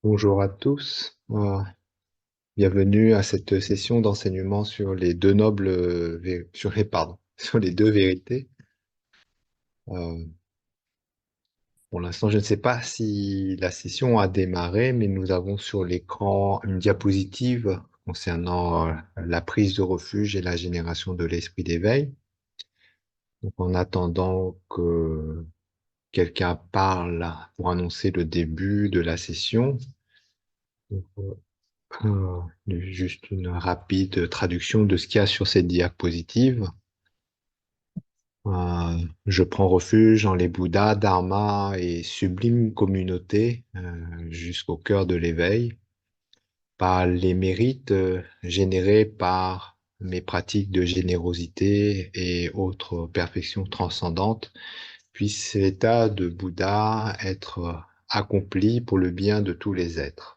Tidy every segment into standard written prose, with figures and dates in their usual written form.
Bonjour à tous. Bienvenue à cette session d'enseignement sur les deux nobles, sur les deux vérités. Euh, pour l'instant, je ne sais pas si la session a démarré, mais nous avons sur l'écran une diapositive concernant la prise de refuge et la génération de l'esprit d'éveil. Donc, en attendant que quelqu'un parle pour annoncer le début de la session, donc, juste une rapide traduction de ce qu'il y a sur cette diapositive. Je prends refuge en les Bouddhas, Dharma et sublimes communautés jusqu'au cœur de l'éveil, par les mérites générés par mes pratiques de générosité et autres perfections transcendantes, puisse l'état de Bouddha être accompli pour le bien de tous les êtres.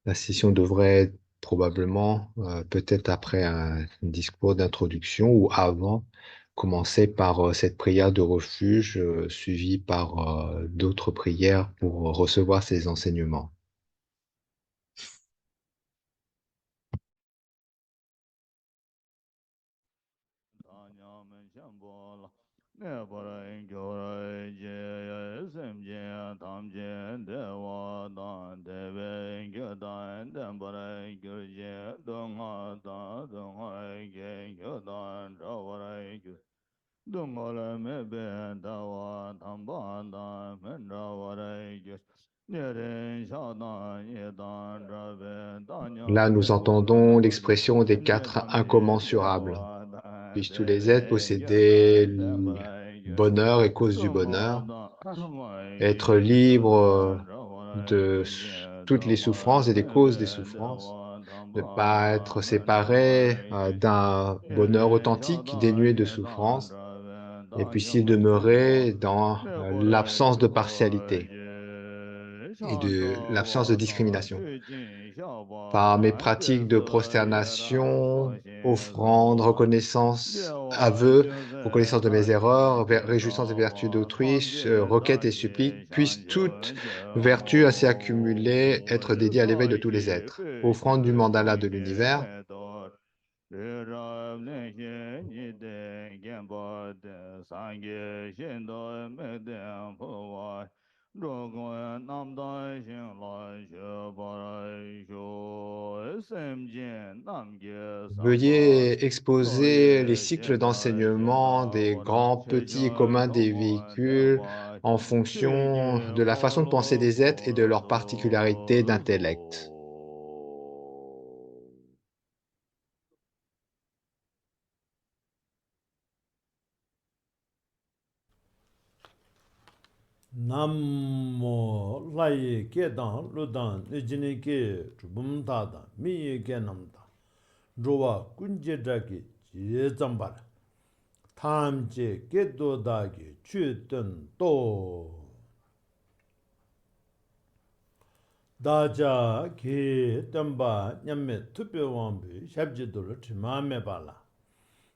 La session devrait être probablement, peut-être après un discours d'introduction ou avant, commencer par cette prière de refuge, suivie par d'autres prières pour recevoir ces enseignements. Là, nous entendons l'expression des quatre incommensurables. Puissent tous les êtres posséder le bonheur et cause du bonheur, être libres de toutes les souffrances et des causes des souffrances, ne pas être séparés d'un bonheur authentique, dénué de souffrance, et puisse-t-il demeurer dans l'absence de partialité et de l'absence de discrimination. Par mes pratiques de prosternation, offrande, reconnaissance, aveu, reconnaissance de mes erreurs, réjouissance des vertus d'autrui, requête et supplique, puissent toutes vertus ainsi accumulées être dédiées à l'éveil de tous les êtres. Offrande du mandala de l'univers. Veuillez exposer les cycles d'enseignement des grands, petits et communs des véhicules en fonction de la façon de penser des êtres et de leurs particularités d'intellect. Nammo laye ke dan ludan nijini ke chubum tada miye ke namda rowa kunje dagi je zambar tham je ke do dagi chu den do daja ke tamba nyamme tupe wambi shabje dolo chimame bala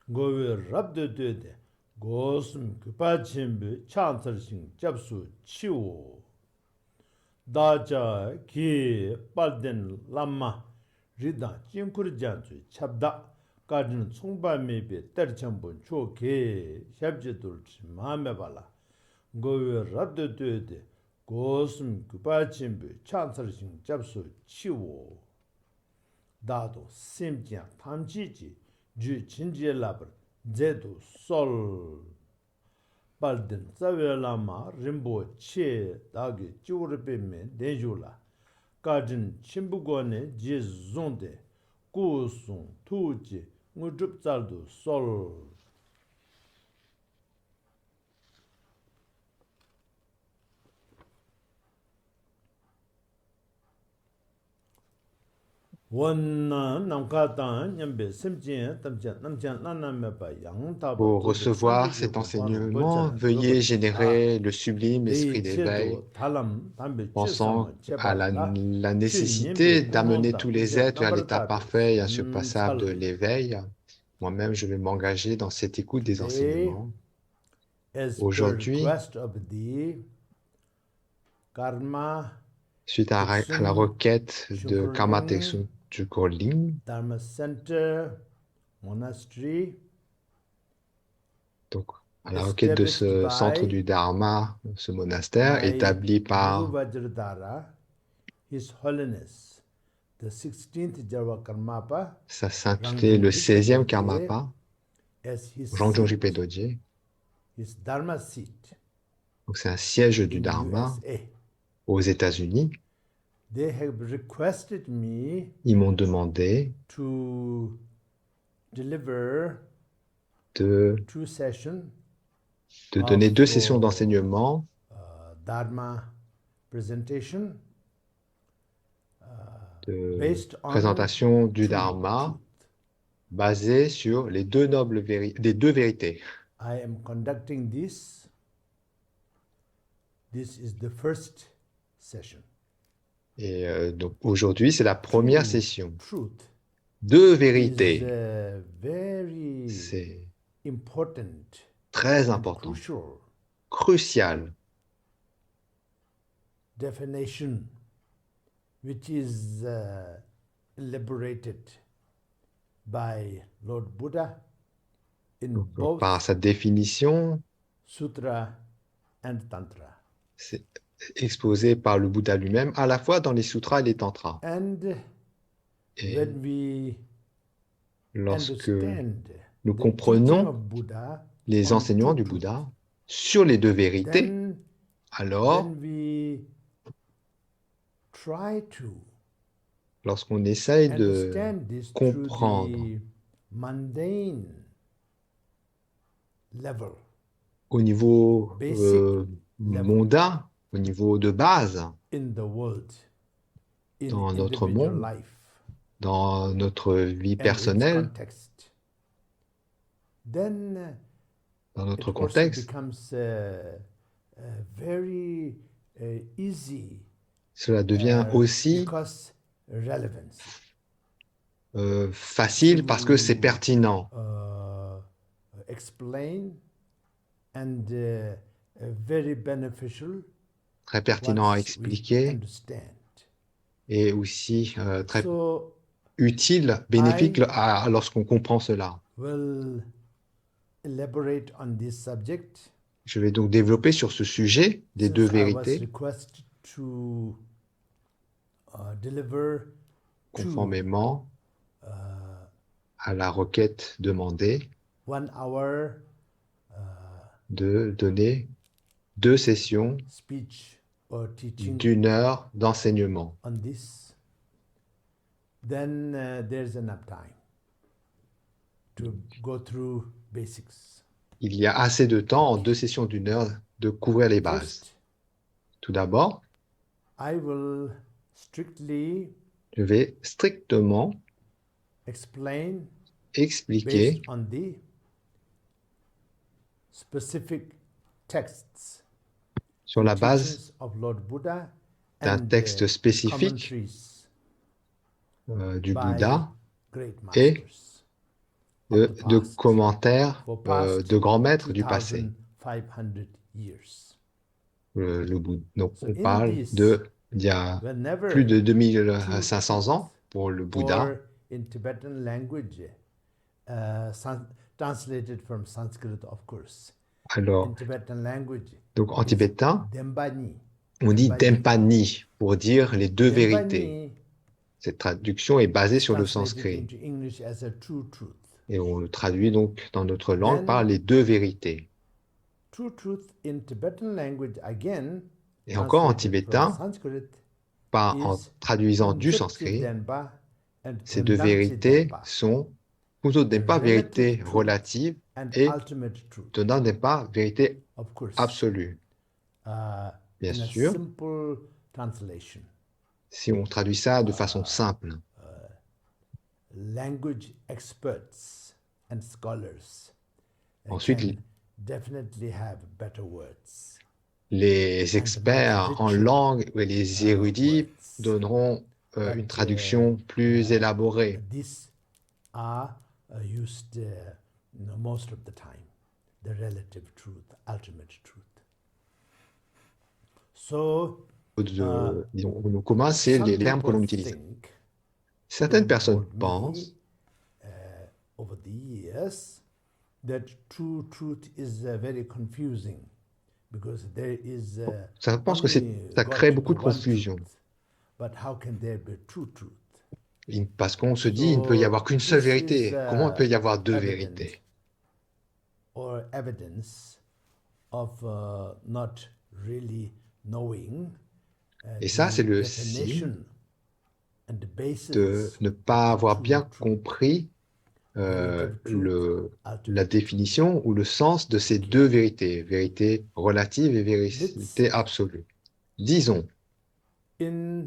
gowe rabde de gosum kupachimbi chansarsing japsu chiwo 다자 기 빨된 람마 리다 찡쿠르잔주 찹다 까지는 총발매비 때르천본 초게 샵지돌지 마메발라 고여 랍드드데 고슴 구바침비 찬설신 잡수 치워 다도 심지야 탐지지 주 진지엘라버 제도 솔 발든 사벨라마 림보체 다기 쭈르베메 데줄라 가진 침부권의 지존데 고송 투지 무줍잘도 솔 원나 남가단 냠베 심진 담자 남자 나나메바 양타바 Pour 도데 recevoir 산데게 cet 공부하는 enseignement, 거잖아 veuillez 들어버다 générer le sublime esprit d'éveil, 대체도 달람 담배 pensant 취삼아 à 제발라 la nécessité 취님비 d'amener 공론다 tous les 이제 êtres vers l'état 남버다비 parfait et insurpassable de 살리 l'éveil. Moi-même, je vais m'engager dans cette écoute des they enseignements. as per Aujourd'hui, request of thee Karma, Suite à la Teksun, requête de Karma Shukurling, Teksun Chukorling, Dharma Center, Monastery, donc à la requête de established ce centre by du Dharma, ce monastère, my établi Guru par Vajradhara, His Holiness, the 16th Java Karmapa, Sa Sainteté, le Rangjung 16e Rinpoche, Karmapa, as his Rangjung seat, Rinpoche Dorje. his Dharma seat Donc c'est un siège du in Dharma USA. aux États-Unis. They have requested me Ils m'ont demandé to deliver de 2 sessions donner 2 of sessions d'enseignement Dharma presentation de based on présentation du two Dharma truth. basées sur les deux les deux vérités. I am conducting this. This is the first session. Et donc aujourd'hui, c'est la première Two session. truth Deux is vérités, very c'est important très and important, crucial crucial, definition which is elaborated by Lord Buddha in donc, both par sa définition, Sutra and Tantra. c'est exposé par le Bouddha lui-même, à la fois dans les sutras et les tantras. And Et when we lorsque understand nous the teaching comprenons of Buddha les on enseignements two du truth, Bouddha sur les deux vérités, then alors, when we try to lorsqu'on essaye de understand this through comprendre the mundane level, au niveau basic level mondain, au niveau de base, in the world, in dans notre individual monde, life dans notre vie and its personnelle, context, then dans it notre also contexte, becomes very easy cela devient aussi because relevance facile parce que c'est to pertinent, explain and very beneficial très pertinent à once we expliquer understand. et aussi très So utile, bénéfique I lorsqu'on comprend cela. will elaborate on this subject Je vais donc développer sur ce sujet des deux since I was vérités, requested to deliver two conformément à la requête demandée 1 hour de donner 2 sessions speech or teaching d'1 heure d'enseignement. on this. Then there's enough time to go through basics. Il y a assez de temps en 2 sessions d'1 heure de couvrir les bases. First, Tout d'abord, I will strictly je vais strictement explain expliquer based on the specific texts sur and la base teachings of Lord Buddha d'un and texte spécifique commentaries du by Bouddha great et masters of the de past commentaires for past de grands maîtres du passé. 2500 years. Donc, So on in parle this, d'il y a plus whenever de two 2500 truths, ans pour le Bouddha. or in Tibetan language, translated from Sanskrit, of course. Alors, In Tibetan language, donc en is tibétain, Dembani. on dit Dembani. Dempani pour dire les deux vérités. Dembani Cette traduction est basée is sur le translated sanskrit into English as a true truth. et on le traduit donc dans notre langue Then, par les deux vérités. True truth in Tibetan language, again, Et encore en translated from tibétain, Sanskrit, en is traduisant du Kunjapti sanskrit, Denpa and ces deux Kundamchi vérités Denpa, sont Kuzo the Denpa, relative vérité truth relative, and et ultimate truth, Todan Denpa, vérité of course, absolue. Bien in a sûr, simple translation. si on traduit ça de façon simple, Language experts and scholars ensuite, can definitely have better words. les experts en langue et les érudits donneront une traduction plus élaborée. These are used most of the time, the relative truth, ultimate truth. So disons, nos communs, c'est Some les termes que people l'on utilise. think, Certaines don't personnes hold me, pensent, over the years, that true truth is very confusing because there is ça pense que only ça got crée to be beaucoup de one confusion. truth. But how can there be true truth? Parce qu'on se dit, il ne peut y So avoir qu'une seule this is vérité. Comment il peut y avoir deux evident vérités? or evidence of not really knowing Et ça, c'est the le signe definition and the de basis ne of pas the avoir true bien truth. compris Relative truth, la ultimate truth. définition ou le sens de ces deux vérités, vérité relative et vérité Let's say, absolue. Disons, in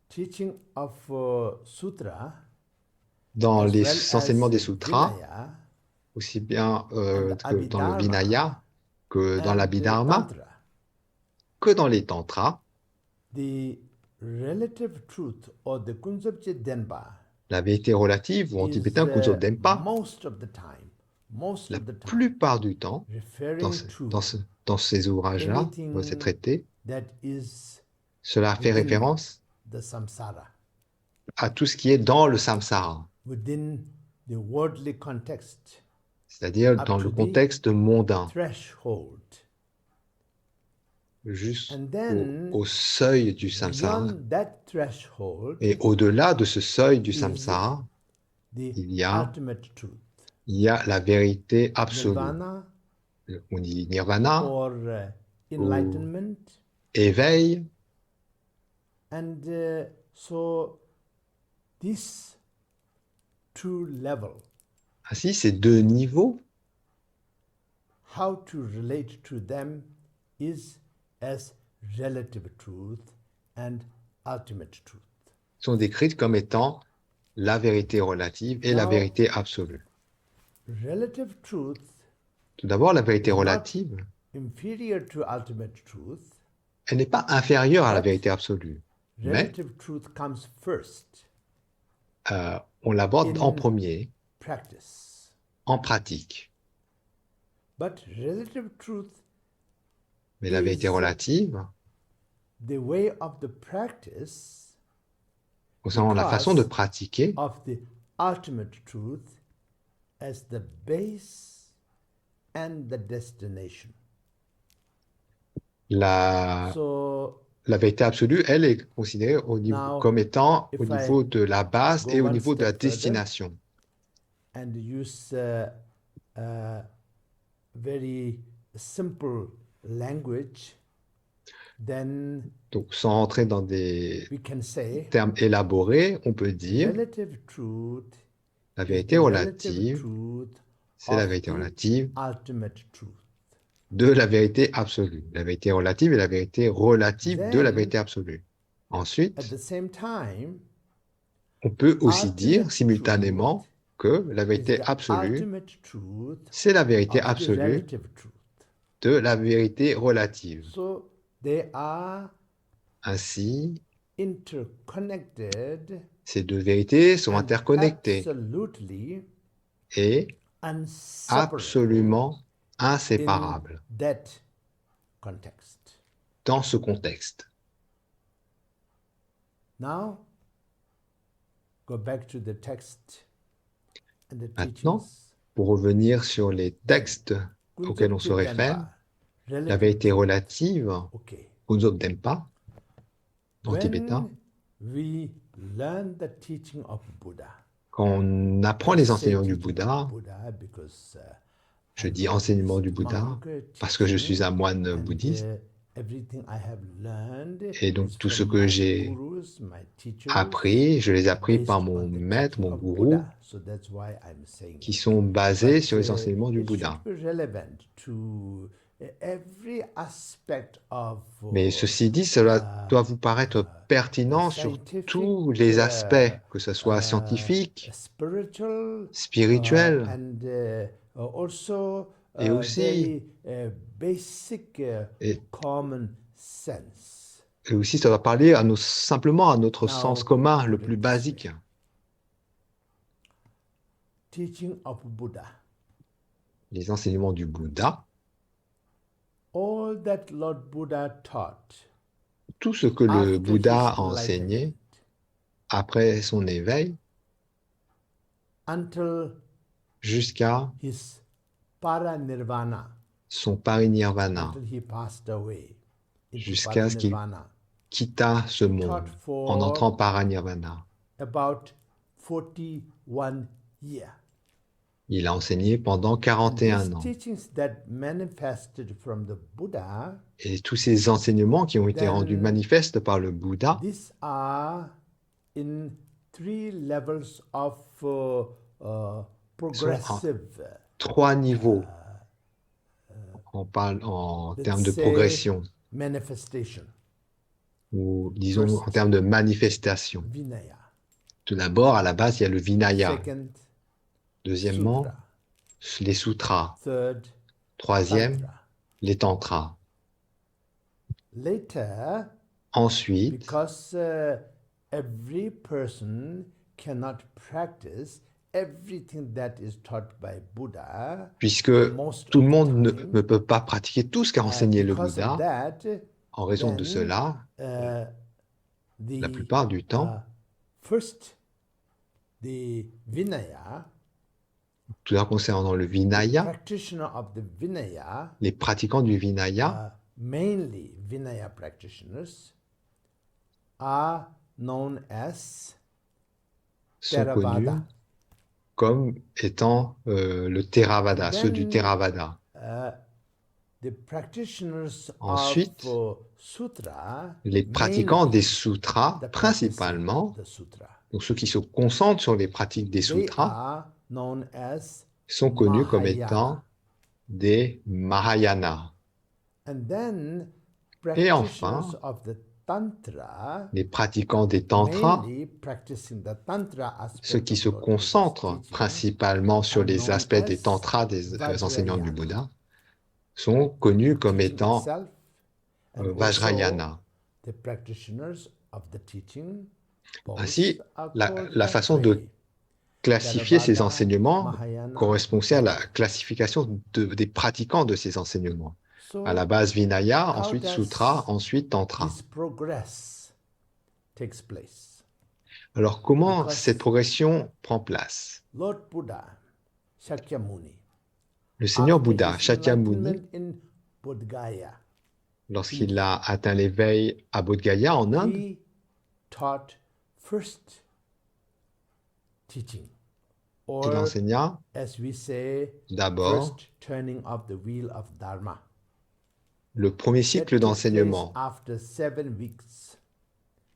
teaching of sutra, dans as les well enseignements as des sutras, Vinaya aussi bien and que dans le Abhidharma Vinaya, que dans and l'Abhidharma, Tantra, que dans les Tantras, the relative truth or the Kunzabche Denpa la vérité relative, ou en is tibétain Kunzo Denpa, most of the time la plupart du temps, dans, referring to dans ces ouvrages-là, dans ces anything traités, that is cela fait within référence the samsara, à tout ce qui est dans le samsara, within the worldly context, c'est-à-dire up dans le to the contexte mondain, threshold. juste And then au seuil du samsara. beyond that threshold Et au-delà de ce seuil du is samsara, the il y a, ultimate truth, la vérité absolue. nirvana On dit nirvana, or ou enlightenment. éveil. And so this two level, Ainsi, ces deux niveaux, how to relate to them is as relative truth and ultimate truth. sont décrites comme étant la vérité relative et la Now, vérité absolue. relative truth Tout d'abord, la vérité is not relative, inferior to ultimate truth. elle n'est pas inférieure à la But vérité absolue, mais relative truth comes first on l'aborde en in premier, practice. en pratique. But relative truth Mais la vérité is relative, the way of the practice concernant la façon de because pratiquer, of the ultimate truth as the base and the destination. la So vérité absolue, elle est considérée au niveau, now, comme étant au if niveau I de la base go et au one niveau de la step further destination. and use very simple language, then Donc, sans rentrer dans des we can say termes élaborés, on peut dire relative truth la is vérité the relative relative, truth c'est la of vérité the relative ultimate truth. de la vérité absolue. La vérité relative est la vérité relative de la Then, vérité absolue. at Ensuite, the same time, on peut aussi dire ultimate simultanément truth que la is vérité the absolue, ultimate truth c'est la vérité of the absolue relative truth. de la vérité relative. So they are Ainsi, interconnected ces deux vérités sont and interconnectées absolutely et inseparable absolument in inséparables that context. dans ce contexte. Now, go back to the text and the Maintenant, teachings. pour revenir sur les textes auxquels on se réfère, la vérité relative, Okay. Kunzop Dempa, en tibétain, When we learn the teaching of Buddha, quand on apprend let's les say enseignements du teaching Bouddha, of Buddha because je I'm dis a enseignement du Buddhist Bouddha monk parce que je suis teaching, un moine and bouddhiste, everything I have learned et donc is tout ce from que my j'ai gurus, my teachers, appris, je les ai appris par based mon on the maître, teaching mon of gourou, Buddha. So that's why I'm saying qui it. sont basés But sur les enseignements du it should Bouddha. be relevant to every aspect of Mais ceci dit, cela doit vous paraître pertinent sur tous les aspects, que ce soit scientifique, spiritual, spirituel, and also et aussi, very basic et, common sense. et aussi ça va parler à simplement à notre sens Now, commun le put plus it this way. basique. Teaching of Buddha. Les enseignements du Bouddha, All All that Lord Buddha taught Tout ce que le after Bouddha his a enseigné enlightenment après son éveil until jusqu'à his paranirvana, son parinirvana, until he passed away into jusqu'à ce qu'il paranirvana, quitta ce he monde taught en entrant for paranirvana. about 41 years. Il a enseigné pendant And 41 these ans. teachings that manifested from the Buddha, Et tous ces enseignements qui ont été Then- rendus manifestes par le Bouddha these are in 3 levels of progressive, 3 niveaux. On parle en termes de let's say, progression, manifestation, ou disons en First. termes de manifestation. Vinaya. Tout d'abord, à la base, il y a le Vinaya. Second, Deuxièmement, Sutra. les sutras. Third, Troisième, Tantra. les tantras. Later, Ensuite, because every person cannot practice everything that is taught by Buddha, puisque most tout of le the monde ne time, peut pas pratiquer tout ce qu'a enseigné le because of Bouddha, that, en raison de then, cela, la the plupart du temps, first, the Vinaya, tout ça concernant le the Vinaya, practitioner of the Vinaya, les pratiquants du Vinaya, mainly Vinaya practitioners, are known as sont connus Theravada. comme étant le Theravada, ceux du Then, Theravada. The practitioners Ensuite, of sutra, les pratiquants mainly des sutras, the principalement, practicing the sutra, donc ceux qui se concentrent sur les pratiques des they sutras, are known as sont connus comme Mahayana. étant des Mahayana. And then Et practitioners enfin, of the tantra, les pratiquants des tantras, mainly practicing the tantra aspect ceux qui of se Lord Buddha's concentrent teaching, principalement sur are les known aspects des as tantras des enseignants du Vajrayana. Bouddha, sont connus comme Teaching étant itself, and also Vajrayana. the practitioners of the teaching, both Ainsi, are la called façon that de way. classifier ces Theravada, enseignements Mahayana, correspond aussi à la Vajrayana. classification des pratiquants de ces enseignements. So, À la base Vinaya, how ensuite does Sutra, ensuite Tantra. this progress takes place? Alors, comment Because cette progression prend place? Lord Buddha, Shakyamuni, Le Seigneur after Bouddha, his Shakyamuni, enlightenment in Bodh Gaya, lorsqu'il a atteint l'éveil à Bodh Gaya en Inde, he taught first teaching, il or enseigna as we say, d'abord first turning of the wheel of Dharma. le premier That cycle took place d'enseignement. after 7 weeks.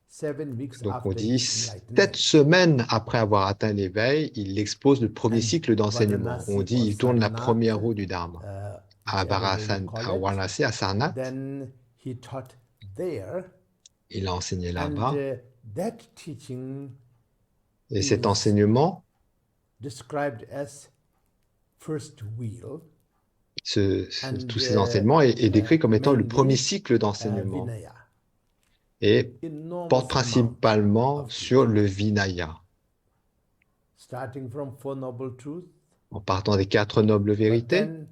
7 weeks Donc on after dit his 7 enlightenment. semaines après avoir atteint l'éveil, il expose le premier And cycle d'enseignement. Varanasi On dit or il tourne la Sarnath, première roue du Dharma. À whichever way you call À it, Varanasi, à Sarnath, then he taught there, il a enseigné and là-bas. that teaching Et cet is enseignement, described as first wheel, tous ces enseignements est décrit comme étant le mainly, premier cycle d'enseignement Vinaya. et porte Enormous amount principalement of sur teaching. le Vinaya, Starting from Four Noble Truths, en partant des 4 nobles but vérités, then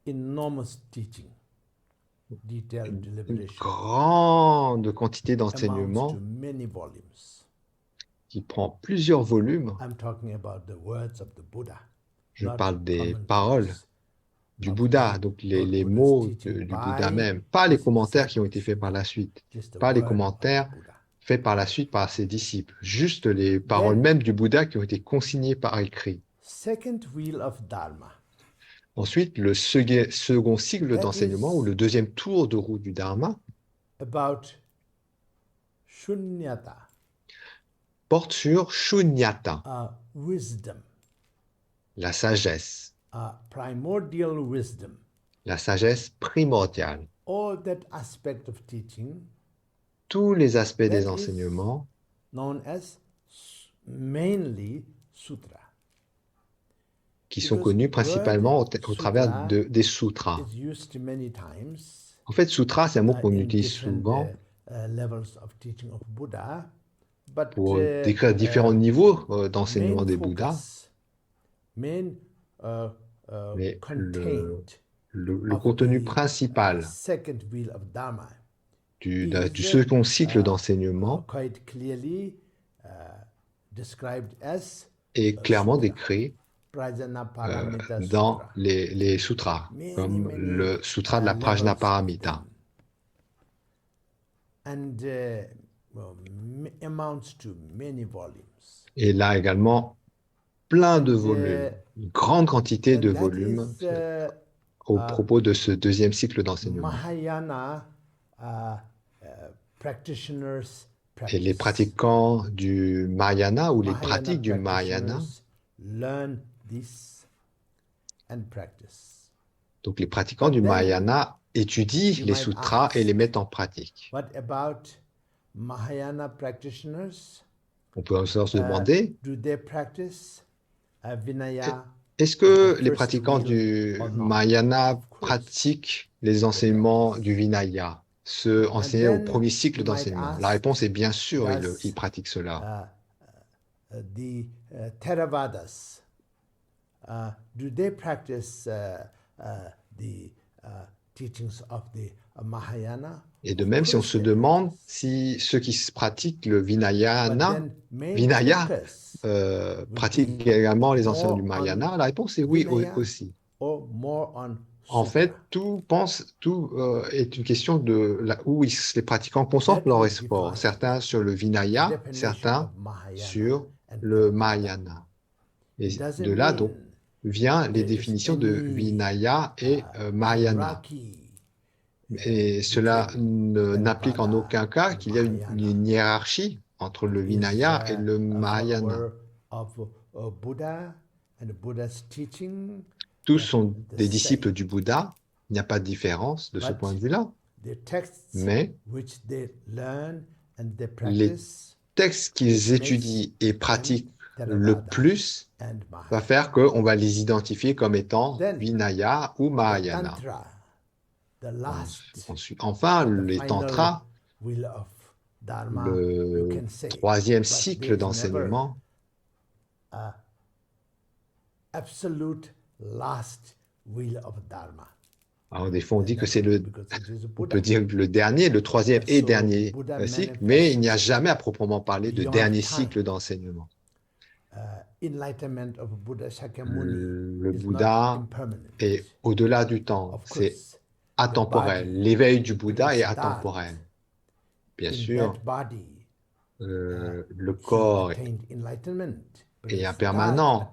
enormous teaching, detailed une deliberation, grande quantité amounts d'enseignements to many volumes. qui prend plusieurs volumes. I'm talking about the words of the Buddha. Je not parle des commentaries paroles du of Bouddha, the donc Lord les Buddha's mots teaching du by Bouddha même, pas les his commentaires qui ont disciples. été faits par la suite, Just the pas les word of the commentaires Buddha. faits par la suite par ses disciples, juste les paroles Then- mêmes du Bouddha qui ont été consignées par écrit. Second wheel of Dharma. Ensuite, le second cycle That d'enseignement is ou le deuxième tour de roue du Dharma About shunyata, porte sur Shunyata, wisdom, la sagesse primordial wisdom. primordiale. All that aspect of teaching Tous les aspects That des is- enseignements known as mainly sutra. qui sont Because connus word principalement au sutra travers des sutras. is used many times En fait, sutra, c'est un mot qu'on in utilise different souvent levels of teaching of Buddha, but pour décrire différents niveaux d'enseignement main des Bouddhas. focus, main Mais contained le contenu principal second wheel of Dharma du second cycle d'enseignement quite clearly described as est clairement décrit Prajnaparamita dans Sutra. les sutras, comme le sutra de la Prajnaparamita. And amounts to many volumes. Et là également, plein de volumes, une grande quantité de volumes au propos de ce deuxième cycle d'enseignement. Mahayana practitioners Et les pratiquants du Mahayana ou les pratiques du Mahayana, learn this and practice. donc les pratiquants du Mahayana étudient les sutras et les mettent en pratique. What about Mahayana practitioners? On peut aussi se demander, Do they practice Vinaya? est-ce que les pratiquants du Mahayana pratiquent les enseignements du Vinaya, ceux enseignés au premier cycle d'enseignement? La réponse est bien sûr, ils pratiquent cela. The Theravadas, do they practice the teachings of the Mahayana? Et de même, si on se demande si ceux qui pratiquent le Vinaya pratiquent également les enseignements du Mahayana, la réponse est oui aussi. En fait, tout est une question de où les pratiquants concentrent leur espoir. Certains sur le Vinaya, certains sur le Mahayana. Et de là, donc, vient les définitions de Vinaya et Mahayana. Et cela n'implique en aucun cas qu'il y a une hiérarchie entre le Vinaya et le Mahayana. Tous sont des disciples du Bouddha, il n'y a pas de différence de ce point de vue-là. Mais les textes qu'ils étudient et pratiquent le plus va faire qu'on va les identifier comme étant Vinaya ou Mahayana. Enfin, les tantras, le troisième cycle d'enseignement, alors des fois on dit que c'est on peut dire le dernier, le troisième et dernier cycle, mais il n'y a jamais à proprement parler de dernier cycle d'enseignement. Le Bouddha est au-delà du temps, c'est atemporel. L'éveil du Bouddha est atemporel. Bien sûr, le corps est impermanent.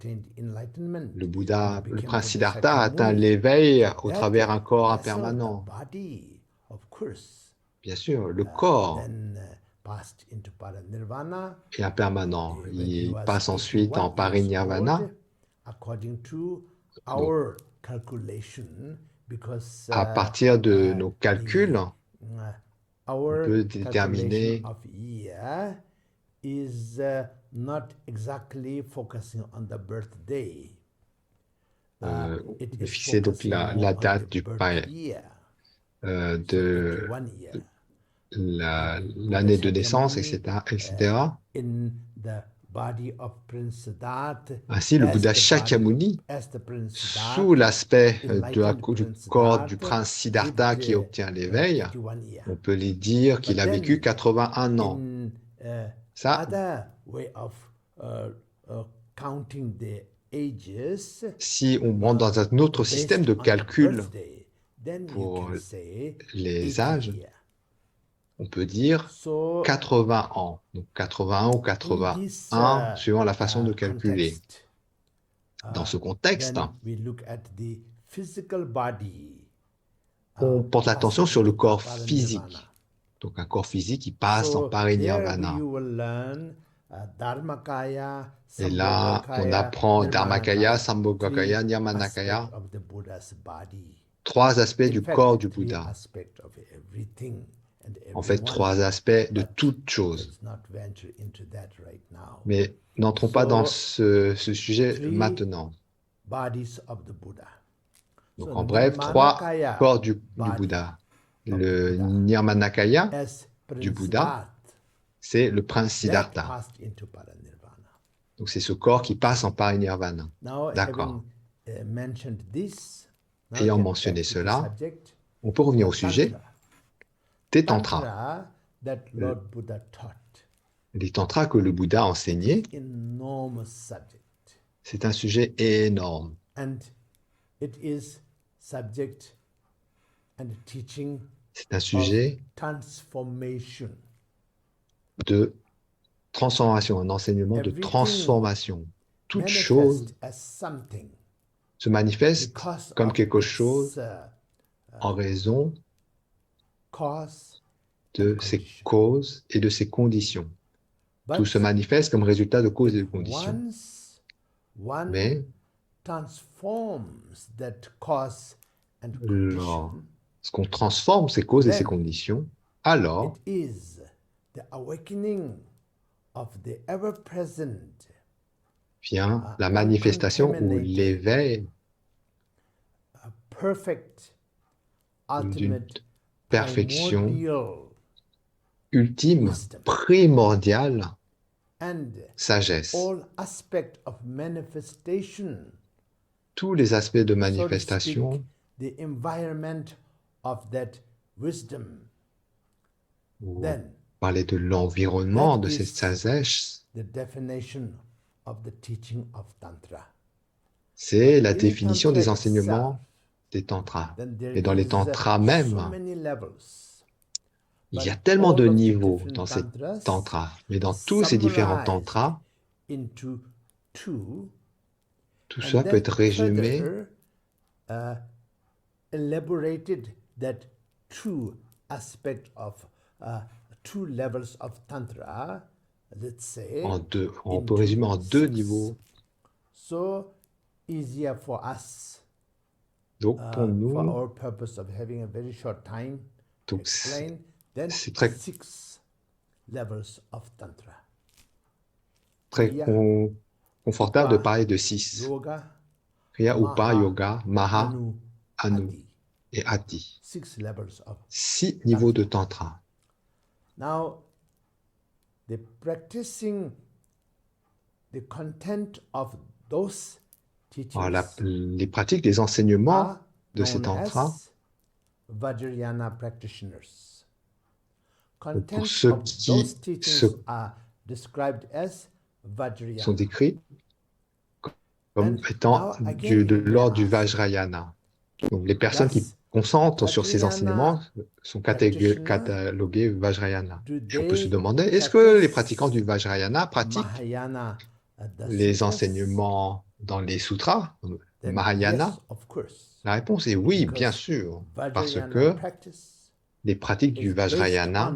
Le Bouddha, le prince Siddhartha a atteint l'éveil au travers un corps impermanent. Bien sûr, le corps est impermanent. Il passe ensuite en parinirvana. À partir de nos calculs, on peut déterminer fixer donc la date de l'année de naissance, etc. Ainsi, le Bouddha Shakyamuni, sous l'aspect du corps du prince Siddhartha qui obtient l'éveil, on peut lui dire qu'il a vécu 81 ans. Ça, si on rentre dans un autre système de calcul pour les âges, on peut dire 80 ans, donc 81 ou 81, suivant la façon de calculer. Dans ce contexte, on porte l'attention sur le corps physique, donc un corps physique qui passe en parinirvana. Et là, on apprend Dharmakaya, Sambhogakaya, Nirmanakaya, trois aspects du corps du Bouddha. En fait, trois aspects de toute chose. Mais n'entrons pas dans ce sujet maintenant. Donc, en bref, trois corps du Bouddha. Le Nirmanakaya du Bouddha, c'est le prince Siddhartha. Donc, c'est ce corps qui passe en parinirvana. D'accord. ayant mentionné cela, on peut revenir au sujet des tantras. Les tantras que le Bouddha a enseignés, c'est un sujet énorme. C'est un sujet de transformation, un enseignement de transformation. Toute chose se manifeste comme quelque chose en raison de ses causes et de ses conditions. Tout se manifeste comme résultat de causes et de conditions. Mais lorsqu'on transforme ces causes et ces conditions, alors vient la manifestation ou l'éveil d'une perfection ultime, primordiale, sagesse. Tous les aspects de manifestation, ou parler de l'environnement de cette sagesse, c'est la définition des enseignements des tantras. Et dans les tantras même, il y a tellement de niveaux dans ces tantras, mais dans tous ces différents tantras, tout ça peut être résumé en deux. On peut résumer en 2 niveaux. Donc pour nous, c'est très confortable de parler de 6. Kriya, Upa, Yoga, Maha, Anu et Ati. 6 niveaux de tantra. Now, the practicing the content of those teachings Alors, les pratiques des enseignements de ces tantras, Vajrayana practitioners. pour ceux qui sont décrits comme étant de l'ordre du Vajrayana. Donc, les personnes qui concentrent sur ces enseignements sont cataloguées Vajrayana. Et on peut se demander, est-ce que les pratiquants du Vajrayana pratiquent les enseignements dans les sutras, Mahayana? La réponse est oui, bien sûr, parce que les pratiques du Vajrayana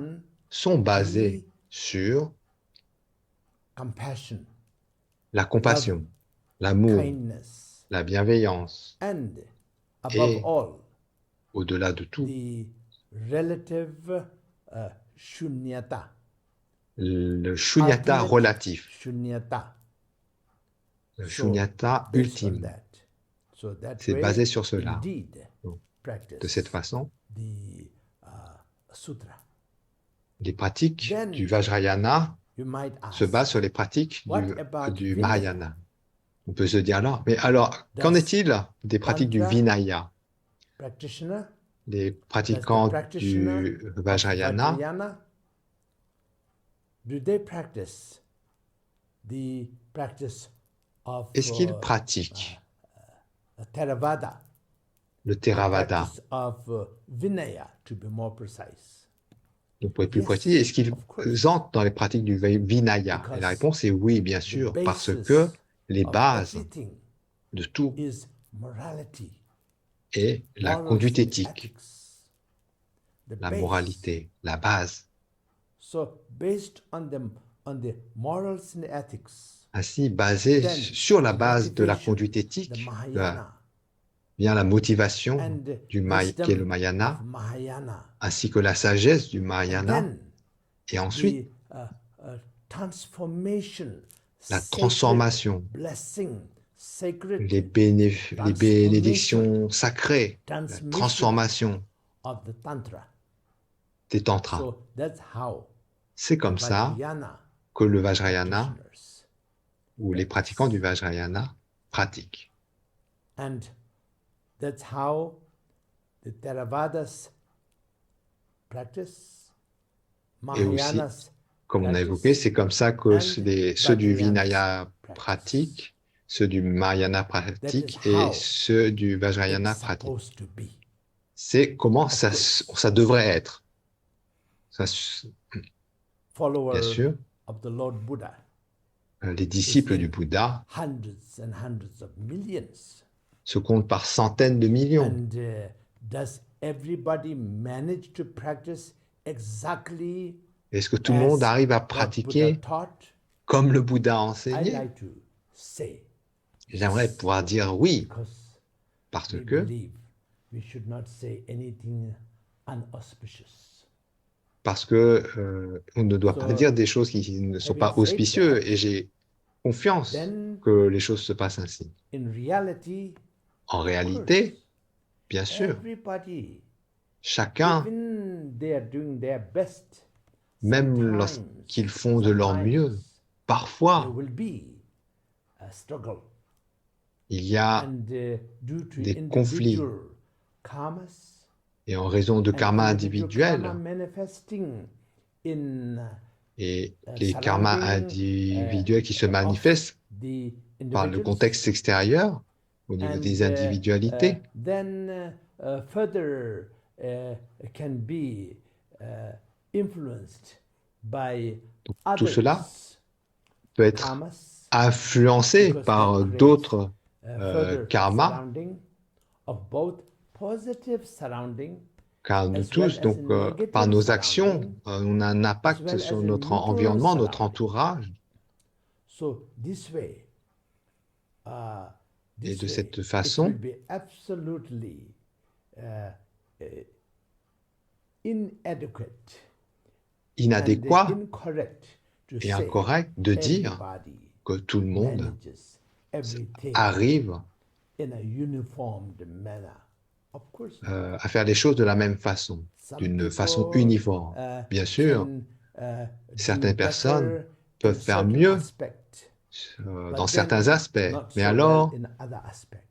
sont basées sur la compassion, l'amour, la bienveillance et, au-delà de tout, le shunyata relatif, le shunyata ultime. C'est basé sur cela. Donc, de cette façon, les pratiques du Vajrayana se basent sur les pratiques du Mahayana. On peut se dire là, mais alors, qu'en est-il des pratiques du Vinaya? Les pratiquants du Vajrayana, est-ce qu'ils pratiquent le Theravada? Donc, pour être plus précis, est-ce qu'ils entrent dans les pratiques du Vinaya? Et la réponse est oui, bien sûr, parce que les bases de tout est la conduite éthique, la moralité, la base. Ainsi, basé sur la base de la conduite éthique, vient la motivation qui est le Mahayana, ainsi que la sagesse du Mahayana, et ensuite la transformation, les bénédictions sacrées, la transformation des tantras. C'est comme ça que le Vajrayana, ou les pratiquants du Vajrayana, pratiquent. That's how the Theravadas practice, Et aussi, Mahayanas comme on a évoqué, c'est comme ça que ceux du Vinaya practice. pratiquent, ceux du Mahayana That is pratiquent et how ceux du it's Vajrayana pratiquent. supposed to be. C'est comment ça devrait être. Bien Follower sûr, of the Lord Buddha, les disciples du Bouddha hundreds and hundreds of millions. se comptent par centaines de millions. And does everybody manage to practice exactly Est-ce que tout le monde arrive à what Buddha pratiquer taught? comme le Bouddha a I enseigné? like to say, J'aimerais pouvoir dire oui, because parce we que believe we should not say anything unauspicious. on ne doit pas dire des choses qui ne sont pas auspicieuses, et j'ai confiance Then, que les choses se passent ainsi. in reality, En of réalité, course, bien sûr, everybody, chacun, even they are doing their best, même sometimes, lorsqu'ils font de leur mieux, there parfois, will be a struggle. il y a And due to des conflits. individual karmas, Et en raison de and karma individual karma individuels manifesting in et les karmas individuels qui se manifestent the par le individuals, contexte extérieur, au niveau and des individualités, then further can be influenced by tout cela others' peut être karmas, influencé because par that creates, d'autres further karmas, surrounding of both positive surrounding car nous as tous, well as donc negative par nos actions, surrounding, on a un as impact well sur as a notre neutral environnement, notre surrounding. entourage. So this way, Et de cette it will façon, be absolutely inadequate and inadéquat incorrect to et say incorrect de dire everybody que tout le monde manages everything arrive in a uniformed manner. Of course not. à faire les choses de la même façon, Some d'une façon people, uniforme. Bien sûr, can, certaines do personnes better peuvent in faire certain mieux aspects, dans but certains then aspects, not mais so alors well in other aspects.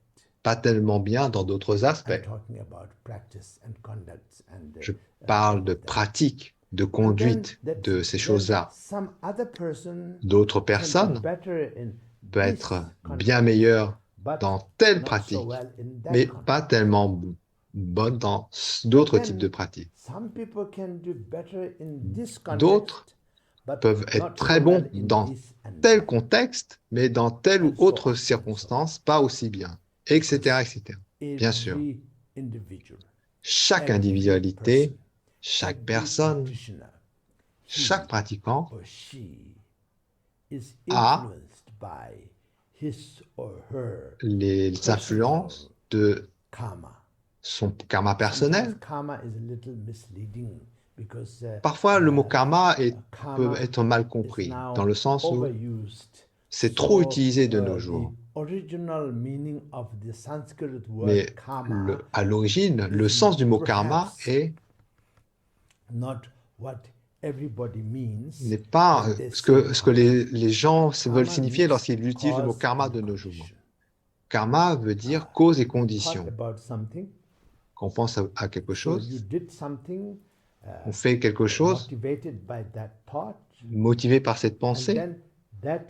pas tellement bien dans d'autres I'm aspects. talking about practice and conduct and Je parle de all of that. pratique, de And then conduite that- de ces then choses-là. some other person D'autres can do personnes better in peuvent this être conduct, bien meilleures but dans telle not so pratique, well in that mais conduct. pas tellement bonnes dans d'autres Then types de pratiques. some people can do better in this D'autres context, but peuvent not être très so bons well in dans this and tel that. contexte, mais dans telle ou And so autre on, circonstance, pas aussi bien, etc., Because etc. Bien sûr, every individual, chaque every individualité, person, chaque every personne, practitioner, chaque he pratiquant or she is a influenced by his or her les personal influences de karma. son karma Sometimes personnel. karma is a little misleading because Parfois, le mot karma peut karma être mal is compris, now dans le sens où overused. c'est trop So, utilisé de nos jours. the original meaning of the Sanskrit Mais word karma à l'origine, le is sens du mot karma perhaps not what everybody means n'est pas when they ce say que les gens veulent Karma signifier means lorsqu'ils utilisent le mot cause karma and de nos jours. condition. Karma veut dire cause et Thought condition. about something, Quand on pense à quelque so you chose, did something on fait quelque chose motivated by that thought, motivé par cette and pensée, then that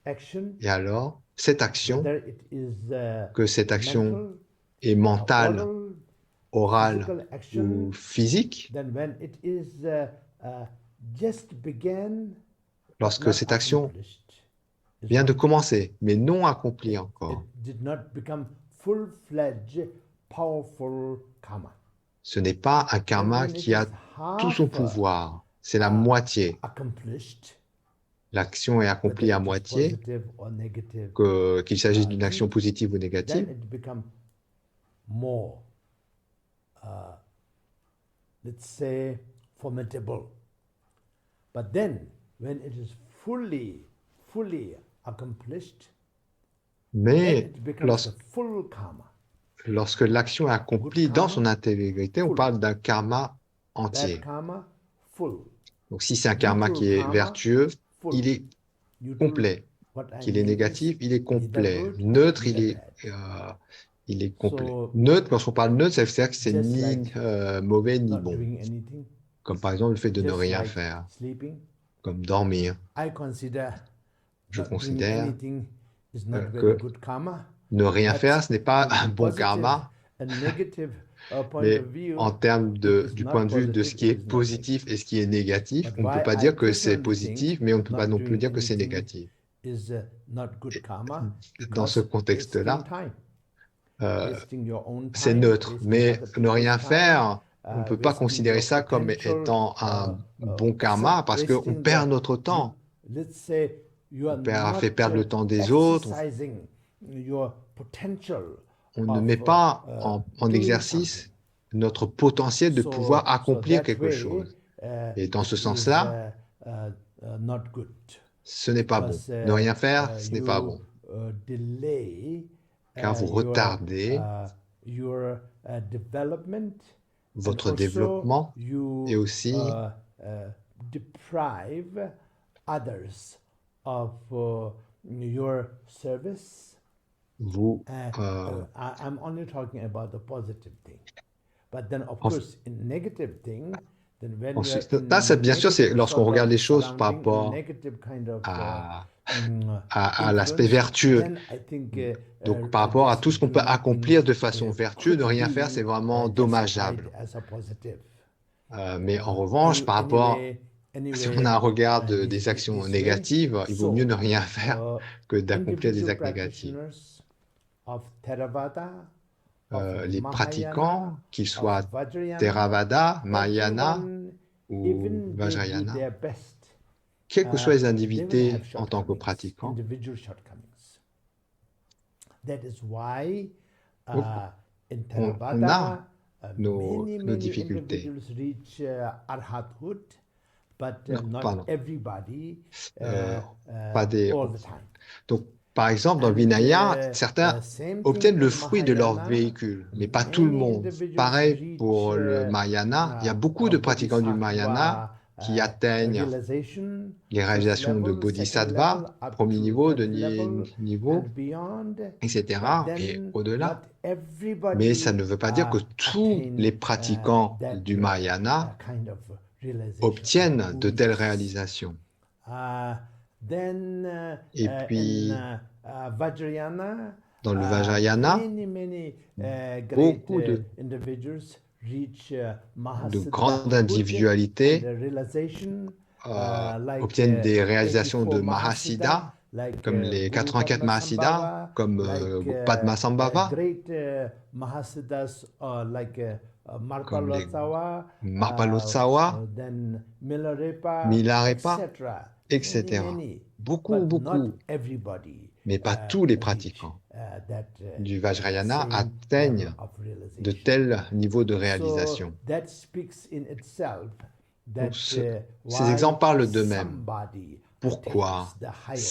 action, et alors cette action, whether it is que cette action mental, est mentale, oral, orale physical action, ou physique, then when it is just began, but lorsque not cette action accomplished, is vient de what commencer, mais non accomplie encore, it did not become full-fledged, powerful karma. ce n'est pas un And karma when it qui a is tout son half pouvoir, c'est la moitié. accomplished, L'action est accomplie whether à it is moitié, positive or negative, qu'il s'agisse d'une action deed, positive ou then négative, it becomes more, let's say, formidable. But then, when it is fully accomplished, then mais it becomes a lorsque, full karma. lorsque l'action est accomplie dans son intégrité, on full. parle d'un karma Bad entier. karma, full. Donc si c'est un karma Neutral qui est karma, vertueux, full. il est Neutral, complet. what I Qu'il est mean négatif, is il est neither complet. good, Neutre, il neither est bad. il est complet. So, Neutre, lorsqu'on parle neutre, ça veut dire que c'est just ni like mauvais ni not bon. doing anything, Comme par exemple le fait de ne just rien like faire, sleeping. comme dormir. I consider Je not doing considère anything is not very que good karma. ne rien But faire, ce n'est pas from un the bon positive karma, and negative point of mais en view, termes it is du not point de vue de ce positive, qui it est is not positif negative. et ce qui est négatif, But on ne peut why pas I dire que c'est personally think positif, mais on ne peut pas not non plus doing dire que c'est anything négatif. is not good Et karma dans ce because wasting contexte-là, time, euh, wasting your own c'est time, neutre. wasting Mais other ne people's rien time, faire, on ne peut pas wasting considérer your ça comme potential, étant un bon karma parce qu'on wasting perd notre temps. let's say you are Fait not perdre le temps des autres. exercising your potential On ne of met pas en doing something. exercice notre potentiel de pouvoir So accomplir that quelque way, chose. Et dans ce it is sens-là, not good ce n'est pas bon. because Ne rien faire, ce n'est pas you bon. delay Car vous retardez your development, and votre also développement you et aussi deprive others of your service. vous... I'm only talking about the positive thing, but then of en- course in negative thing, then when you're ensuite, in là, bien sûr, c'est negative lorsqu'on sort regarde of les choses par surrounding, in rapport negative kind of à, mm, à l'aspect influence, vertueux. then I think Donc, par rapport à tout ce qu'on peut doing nothing accomplir de façon vertueuse, ne could rien faire, be c'est vraiment justified dommageable. as a positive. Mais en revanche, par rapport, si on a un regard des actions négatives, il vaut mieux ne rien faire que d'accomplir des Individual actes négatifs. practitioners of Theravada, Les pratiquants, qu'ils of soient Vajrayana, Theravada, Mahayana everyone, ou even they do Vajrayana, their best, quelles que soient les they will individualités have en tant que shortcomings, pratiquants, individual shortcomings. That is why donc, in on a Theravada, nos many difficultés. individuals reach arhathood, but not Pardon. everybody Pas des... all the time. Donc, par exemple, dans le And, Vinaya, certains same obtiennent thing le in fruit de leur Mahayana, véhicule, mais pas tout le many monde. individuals Pareil pour reach, le Mahayana, il y a beaucoup de pratiquants du Mahayana qui atteignent realization, les first réalisations de level, second Bodhisattva, level, up premier to niveau, 10th level, niveau, and beyond. etc. But et then au-delà. not everybody Mais ça ne veut pas dire que tous attain, les pratiquants that, du Mahayana kind of realization obtiennent de telles always. réalisations. Then Et puis, in Vajrayana, dans le Vajrayana, many great beaucoup de individuals reach de Mahasiddha grandes Buddha individualités and realization, like obtiennent des réalisations 84 de Mahasiddha, like comme les Guru 84 Padma Mahasiddha, Sambhava, comme like Padmasambhava, great Mahasiddhas like comme les Marpalottsawa, Marpalottsawa, then Milarepa, Milarepa, etc. Many, Beaucoup, but beaucoup, not everybody mais pas tous les reach pratiquants that du Vajrayana same atteignent level of realization. de tels niveaux de So réalisation. that speaks in itself that Donc, ces why exemples parlent d'eux-mêmes. somebody Pourquoi attains the highest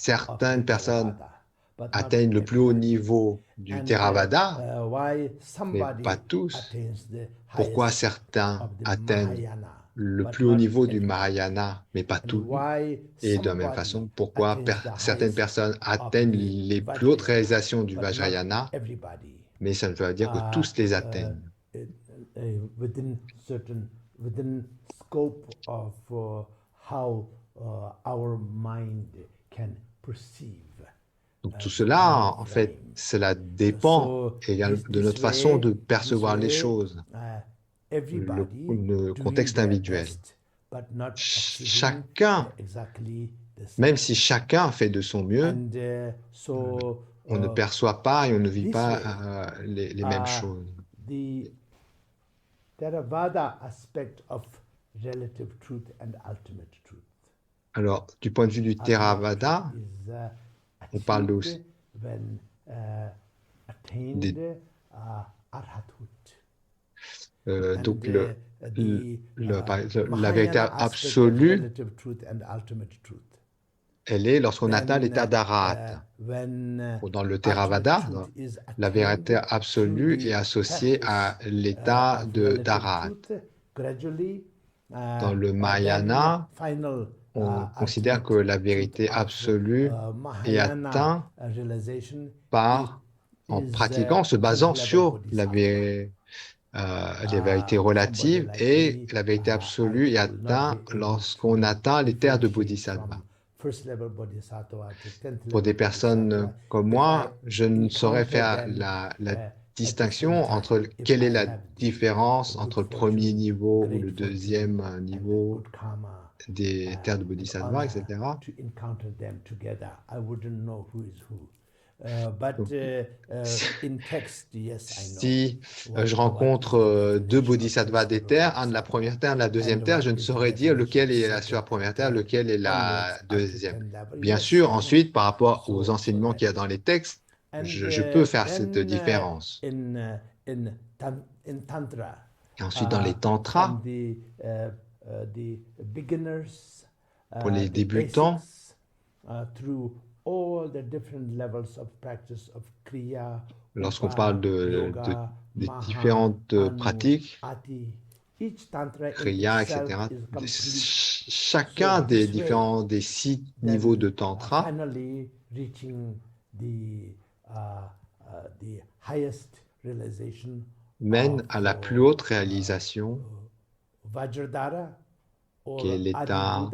certaines of personnes Theravada, but not atteignent le plus haut everybody. niveau du And, Theravada, why mais somebody pas tous? attains the Pourquoi highest certains of the atteignent Mahayana, le but plus haut not niveau du everybody. Mahayana, mais pas And tous? why Et de la même somebody façon, pourquoi attains the certaines highest personnes of atteignent the les plus hautes Vajrayana, réalisations du but not Vajrayana, everybody. mais ça ne veut pas dire que tous les atteignent. Within scope of how our mind can perceive. Donc tout cela, en fait, cela dépend également de notre façon de percevoir les choses, le contexte individuel. Chacun, même si chacun fait de son mieux, on ne perçoit pas et on ne vit pas les mêmes choses. The Theravada aspect of relative truth and ultimate truth. Alors, du point de vue du Theravada, on parle de aussi donc la vérité absolue, elle est lorsqu'on atteint l'état d'Arhat. Dans le Theravada, la vérité absolue est associée à l'état d'Arhat. Dans le Mahayana, on considère que la vérité absolue est atteinte par en pratiquant, en se basant sur les vérités relatives et la vérité absolue est atteinte lorsqu'on atteint les terres de Bodhisattva. Pour des personnes comme moi, je ne saurais faire la distinction entre quelle est la différence entre le premier niveau ou le deuxième niveau des terres de Bodhisattva, etc. Donc, si je rencontre deux bodhisattvas des terres, un de la première terre, un de la deuxième terre, je ne saurais dire lequel est sur la première terre, lequel est la deuxième. Bien sûr, ensuite, par rapport aux enseignements qu'il y a dans les textes, je peux faire cette différence. Et ensuite, dans les tantras, pour les débutants, lorsqu'on parle des différentes pratiques, kriya, etc., chacun des 6 niveaux de tantra mène à la plus haute réalisation, qui est l'état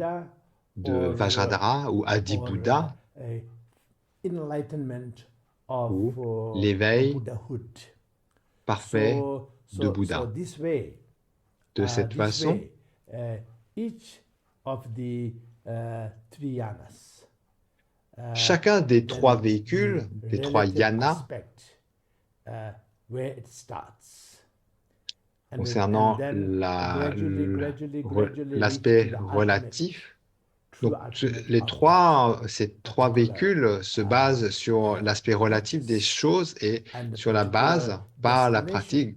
de Vajradhara ou Adi Bouddha, ou l'éveil parfait de Bouddha. De cette façon, chacun des 3 véhicules, des 3 yanas, concernant l'aspect relatif, donc ces trois véhicules se basent sur l'aspect relatif des choses et sur la base, par la pratique,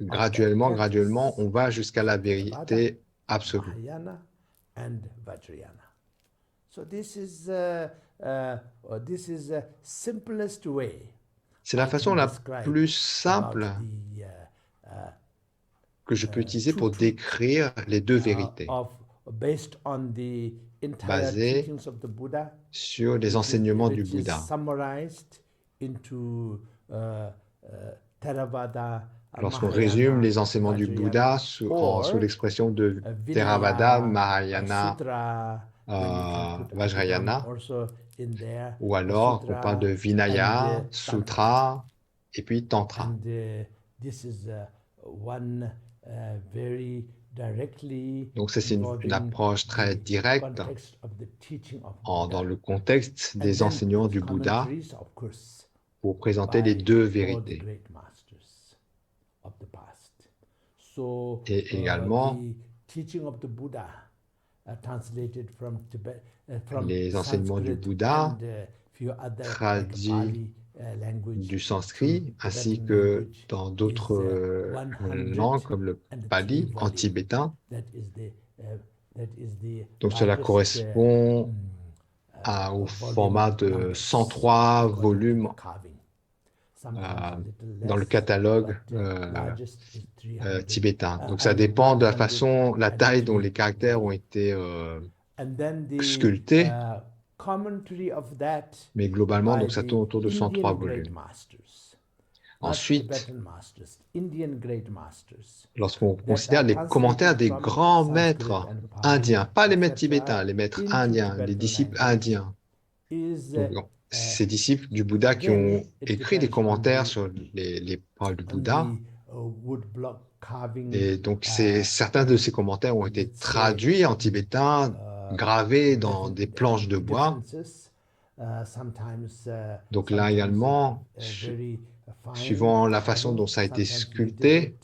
graduellement, on va jusqu'à la vérité absolue. C'est la façon la plus simple que je peux utiliser pour décrire les 2 vérités, basées sur les enseignements du Bouddha. Lorsqu'on résume les enseignements du Bouddha sous l'expression de Theravada, Mahayana, Vajrayana, ou alors on parle de Vinaya, Sutra, et puis Tantra. Donc c'est une approche très directe dans le contexte des enseignements du Bouddha pour présenter les 2 vérités. Et également, les enseignements du Bouddha traduits du sanskrit, ainsi que dans d'autres langues comme le pali en tibétain. Donc cela correspond au format de 103 volumes dans le catalogue tibétain. Donc ça dépend de la taille dont les caractères ont été sculptés, mais globalement, donc ça tourne autour de 103 volumes. Ensuite, lorsqu'on considère les commentaires des grands maîtres indiens, pas les maîtres tibétains, les maîtres indiens, les disciples indiens, donc, ces disciples du Bouddha qui ont écrit des commentaires sur les paroles du Bouddha, et donc certains de ces commentaires ont été traduits en tibétain, gravés dans des planches de bois. Donc là également, suivant la façon dont ça a été sculpté,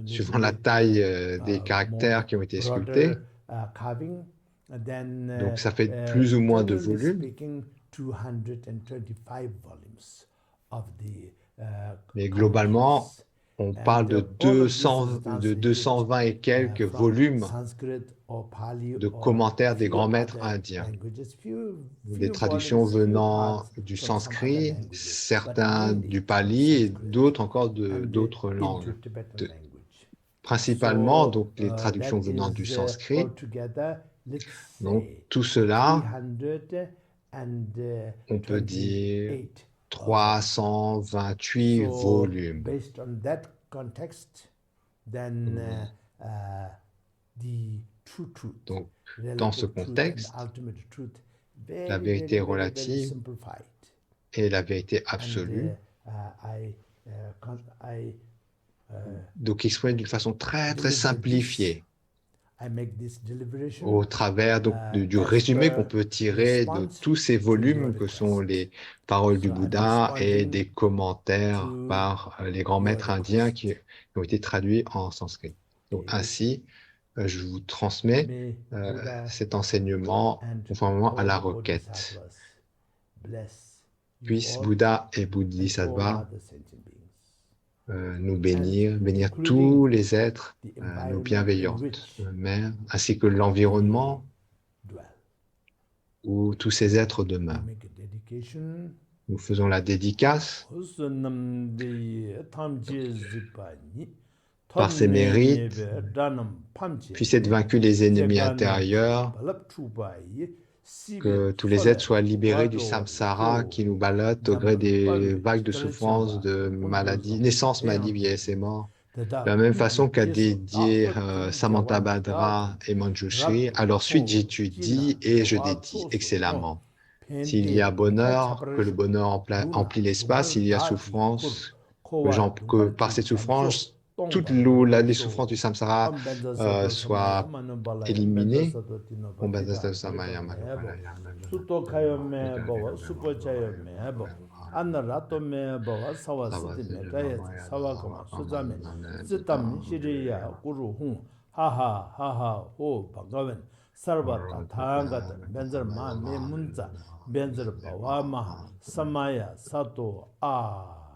suivant la taille des caractères qui ont été sculptés, donc ça fait plus ou moins de volumes. Mais globalement, on parle de 220 et quelques volumes de commentaires des grands maîtres indiens. Des traductions venant du sanskrit, certains du pali et d'autres encore d'autres langues. Principalement, donc, les traductions venant du sanskrit. Donc, tout cela, on peut dire 328 So, volumes. based on that context, then the true truth, Donc, dans ce relative truth and contexte, ultimate truth, la very, vérité very, very, very relative simplified. et la vérité And absolue, I donc exprimées d'une façon très, très deliver this. simplifiée, I make this deliberation au travers donc, du as résumé per qu'on peut tirer de response tous ces to volumes your que sont request. les paroles du So I'm Bouddha et responding des commentaires to par les grands your maîtres indiens request. qui ont été traduits en sanskrit. Donc Okay. ainsi, je vous transmets May Buddha cet enseignement and conformément à all la the requête. bodhisattvas bless you Puisse all Bouddha et and all Bodhisattva other sentient beings, nous bénir, bénir including tous les êtres, the nos environment in bienveillantes which mères, ainsi que l'environnement dwell. où tous ces êtres We demeurent. make a dedication. Nous faisons la dédicace par ses mérites, puissent être vaincus les ennemis intérieurs, que tous les êtres soient libérés du samsara qui nous ballotte au gré des vagues de souffrance, de maladies, naissance, maladie, vieillesse et mort. De la même façon qu'a dédié Samantabhadra et Manjushri, à leur suite j'étudie et je dédie excellemment. S'il y a bonheur, que le bonheur emplit l'espace. S'il y a souffrance, que par cette souffrance, toutes les souffrances du samsara soient éliminées. Sarvata Thangata Benzer Ma Me Munza Benzer Bawama Samaya Sato A